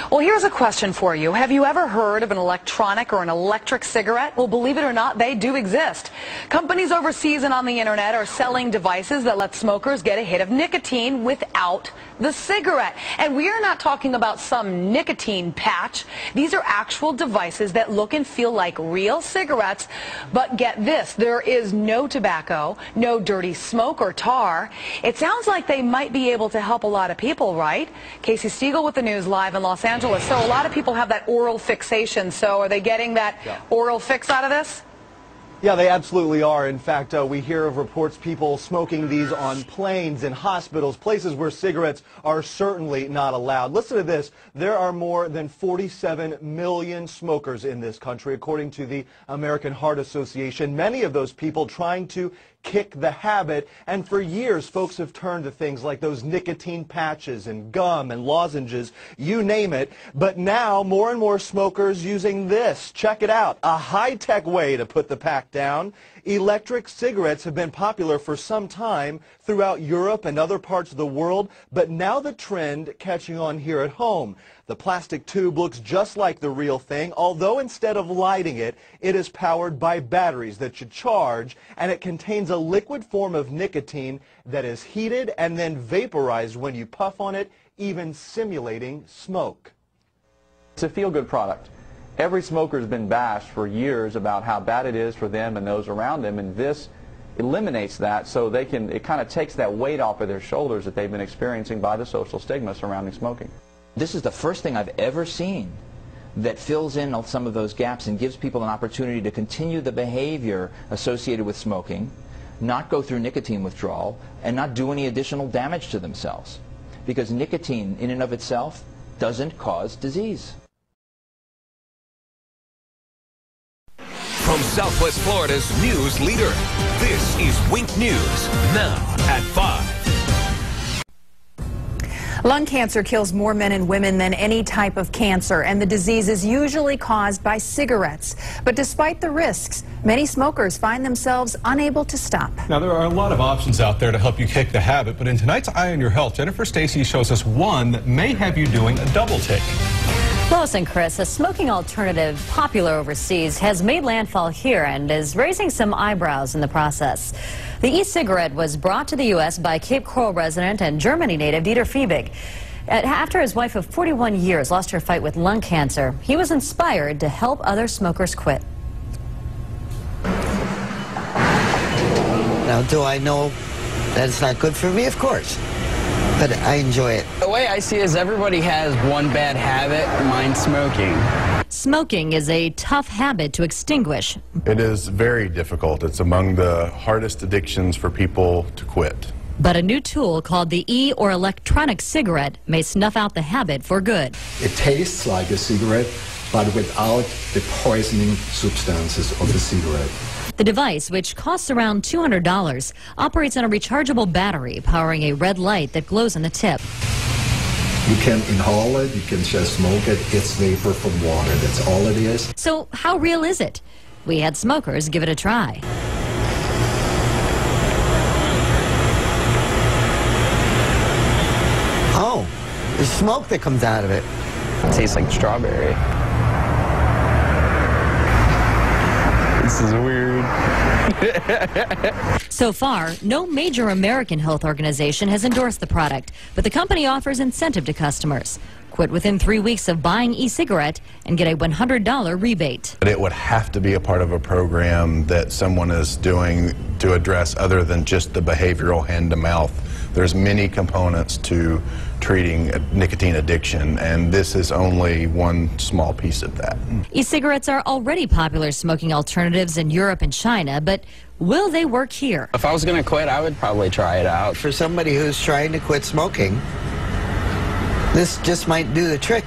Well, here's a question for you. Have you ever heard of an electronic or an electric cigarette? Well, believe it or not, they do exist. Companies overseas and on the internet are selling devices that let smokers get a hit of nicotine without the cigarette. And we are not talking about some nicotine patch. These are actual devices that look and feel like real cigarettes. But get this, there is no tobacco, no dirty smoke or tar. It sounds like they might be able to help a lot of people, right? Casey Stiegel with the news live in Los Angeles. So a lot of people have that oral fixation. So are they getting that oral fix out of this? Yeah, they absolutely are. In fact, we hear of reports people smoking these on planes, in hospitals, places where cigarettes are certainly not allowed. Listen to this. There are more than 47 million smokers in this country, according to the American Heart Association. Many of those people trying to kick the habit, and for years folks have turned to things like those nicotine patches and gum and lozenges, you name it. But now more and more smokers using this. Check it out, a high-tech way to put the pack down. Electric cigarettes have been popular for some time throughout Europe and other parts of the world, but now the trend catching on here at home. The plastic tube looks just like the real thing, although instead of lighting it, it is powered by batteries that you charge, and it contains a liquid form of nicotine that is heated and then vaporized when you puff on it, even simulating smoke. It's a feel-good product. Every smoker has been bashed for years about how bad it is for them and those around them, and this eliminates that, so they can, it kind of takes that weight off of their shoulders that they've been experiencing by the social stigma surrounding smoking. This is the first thing I've ever seen that fills in some of those gaps and gives people an opportunity to continue the behavior associated with smoking, not go through nicotine withdrawal, and not do any additional damage to themselves. Because nicotine in and of itself doesn't cause disease. From Southwest Florida's news leader, this is Wink News, now at 5. Lung cancer kills more men and women than any type of cancer, and the disease is usually caused by cigarettes. But despite the risks, many smokers find themselves unable to stop. Now, there are a lot of options out there to help you kick the habit, but in tonight's Eye on Your Health, Jennifer Stacy shows us one that may have you doing a double take. Lois and Chris, a smoking alternative popular overseas has made landfall here and is raising some eyebrows in the process. The e-cigarette was brought to the U.S. by Cape Coral resident and Germany native Dieter Fiebig. After his wife of 41 years lost her fight with lung cancer, he was inspired to help other smokers quit. Now, do I know that it's not good for me? Of course. But I enjoy it. The way I see it is everybody has one bad habit, mine smoking. Smoking is a tough habit to extinguish. It is very difficult. It's among the hardest addictions for people to quit. But a new tool called the e- or electronic cigarette may snuff out the habit for good. It tastes like a cigarette, but without the poisoning substances of the cigarette. The device, which costs around $200, operates on a rechargeable battery powering a red light that glows on the tip. You can inhale it, you can just smoke it. It's vapor from water, that's all it is. So how real is it? We had smokers give it a try. Oh, there's smoke that comes out of it. It tastes like strawberry. This is weird. So far, no major American health organization has endorsed the product, but the company offers incentive to customers. Quit within 3 weeks of buying e-cigarette and get a $100 rebate. But it would have to be a part of a program that someone is doing to address other than just the behavioral hand-to-mouth. There's many components to treating nicotine addiction, and this is only one small piece of that. E-cigarettes are already popular smoking alternatives in Europe and China, but will they work here? If I was going to quit, I would probably try it out. For somebody who's trying to quit smoking, this just might do the trick.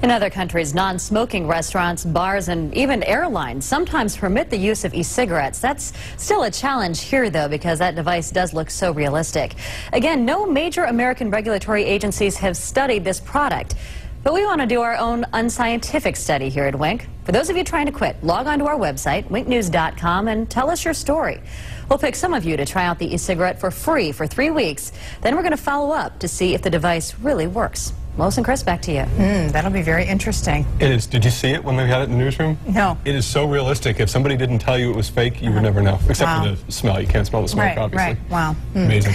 In other countries, non-smoking restaurants, bars, and even airlines sometimes permit the use of e-cigarettes. That's still a challenge here, though, because that device does look so realistic. Again, no major American regulatory agencies have studied this product. But we want to do our own unscientific study here at Wink. For those of you trying to quit, log on to our website, winknews.com, and tell us your story. We'll pick some of you to try out the e-cigarette for free for 3 weeks. Then we're going to follow up to see if the device really works. Lois and Chris, back to you. That'll be very interesting. It is. Did you see it when they had it in the newsroom? No. It is so realistic. If somebody didn't tell you it was fake, you would never know. Except for the smell. You can't smell the smoke, obviously. Right. Wow. Amazing.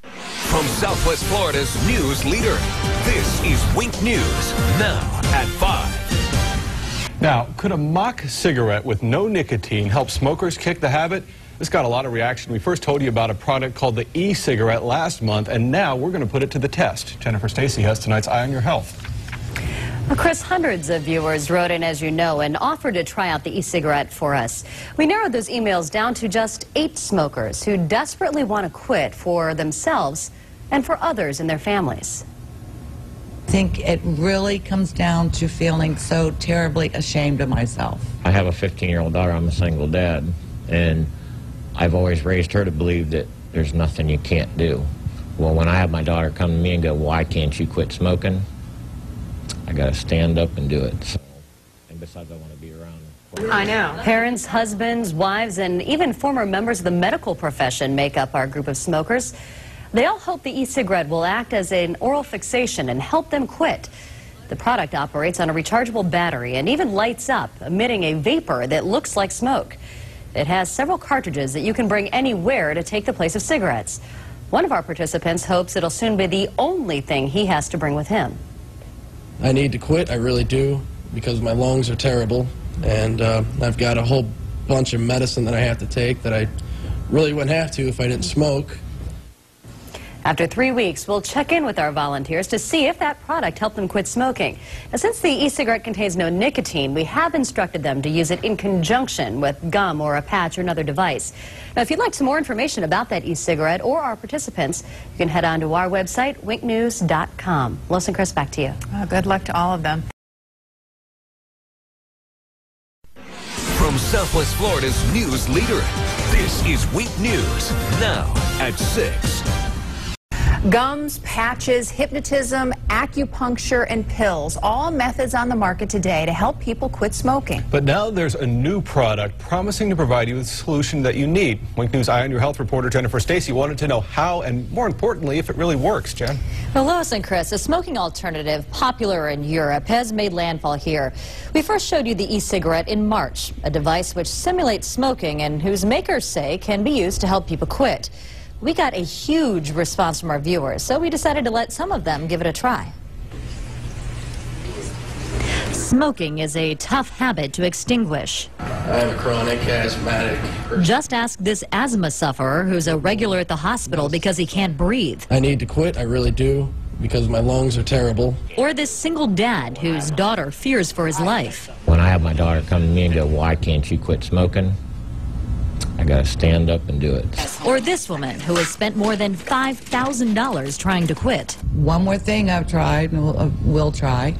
From Southwest Florida's news leader, this is Wink News, now at 5. Now, could a mock cigarette with no nicotine help smokers kick the habit? This got a lot of reaction. We first told you about a product called the e-cigarette last month, and now we're going to put it to the test. Jennifer Stacy has tonight's Eye on Your Health. Well, Chris, hundreds of viewers wrote in, as you know, and offered to try out the e-cigarette for us. We narrowed those emails down to just 8 smokers who desperately want to quit for themselves and for others in their families. I think it really comes down to feeling so terribly ashamed of myself. I have a 15-year-old daughter. I'm a single dad, and I've always raised her to believe that there's nothing you can't do. Well, when I have my daughter come to me and go, why can't you quit smoking? I got to stand up and do it. So, and besides, I want to be around. I know. Parents, husbands, wives, and even former members of the medical profession make up our group of smokers. They all hope the e-cigarette will act as an oral fixation and help them quit. The product operates on a rechargeable battery and even lights up, emitting a vapor that looks like smoke. It has several cartridges that you can bring anywhere to take the place of cigarettes. One of our participants hopes it'll soon be the only thing he has to bring with him. I need to quit, I really do, because my lungs are terrible, and I've got a whole bunch of medicine that I have to take that I really wouldn't have to if I didn't smoke. After 3 weeks, we'll check in with our volunteers to see if that product helped them quit smoking. Now, since the e-cigarette contains no nicotine, we have instructed them to use it in conjunction with gum or a patch or another device. Now, if you'd like some more information about that e-cigarette or our participants, you can head on to our website, winknews.com. Lois and Chris, back to you. Good luck to all of them. From Southwest Florida's news leader, this is Wink News, now at 6. Gums, patches, hypnotism, acupuncture, and pills, all methods on the market today to help people quit smoking. But now there's a new product promising to provide you with the solution that you need. Wink News Eye on Your Health reporter Jennifer Stacy wanted to know how and, more importantly, if it really works. Jen? Well, Lois and Chris, a smoking alternative popular in Europe has made landfall here. We first showed you the e-cigarette in March, a device which simulates smoking and whose makers say can be used to help people quit. We got a huge response from our viewers, so we decided to let some of them give it a try. Smoking is a tough habit to extinguish. I'm a chronic asthmatic person. Just ask this asthma sufferer who's a regular at the hospital because he can't breathe. I need to quit, I really do, because my lungs are terrible. Or this single dad whose daughter fears for his life. When I have my daughter come to me and go, why can't you quit smoking? I got to stand up and do it. Or this woman who has spent more than $5,000 trying to quit. One more thing I've tried and will try.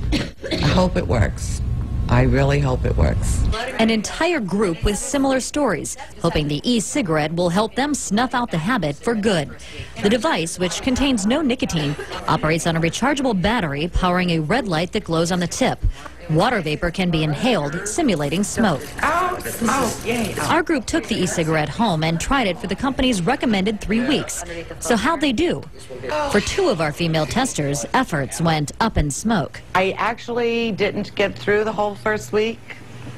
I hope it works. I really hope it works. An entire group with similar stories, hoping the e-cigarette will help them snuff out the habit for good. The device, which contains no nicotine, operates on a rechargeable battery powering a red light that glows on the tip. Water vapor can be inhaled, simulating smoke. Our group took the e-cigarette home and tried it for the company's recommended 3 weeks. So how'd they do? For 2 of our female testers, efforts went up in smoke. I actually didn't get through the whole first week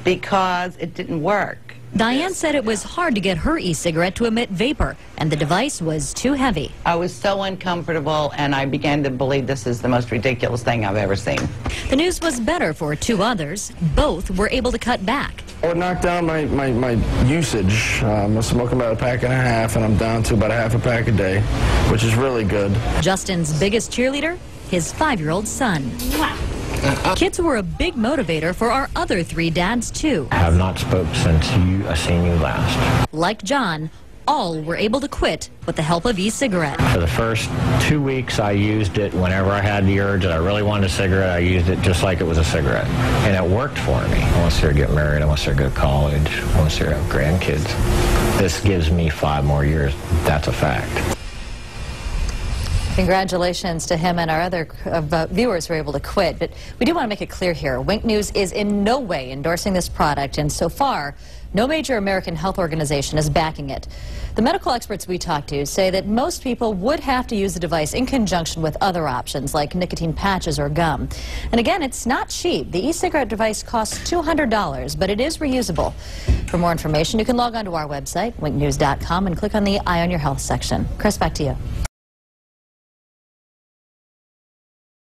because it didn't work. Diane said it was hard to get her e-cigarette to emit vapor, and the device was too heavy. I was so uncomfortable, and I began to believe this is the most ridiculous thing I've ever seen. The news was better for 2 others. Both were able to cut back. I would knock down my usage. I'm smoking about a pack and a half, and I'm down to about a half a pack a day, which is really good. Justin's biggest cheerleader? His 5-year-old son. Kids were a big motivator for our other 3 dads, too. I have not spoke since I seen you last. Like John, all were able to quit with the help of e-cigarette. For the first 2 weeks, I used it whenever I had the urge that I really wanted a cigarette. I used it just like it was a cigarette. And it worked for me. I want to see her get married. I want to see her go to college. I want to see her have grandkids. This gives me 5 more years. That's a fact. Congratulations to him and our other viewers who were able to quit. But we do want to make it clear here, Wink News is in no way endorsing this product, and so far, no major American health organization is backing it. The medical experts we talked to say that most people would have to use the device in conjunction with other options like nicotine patches or gum. And again, it's not cheap. The e-cigarette device costs $200, but it is reusable. For more information, you can log on to our website, winknews.com, and click on the Eye on Your Health section. Chris, back to you.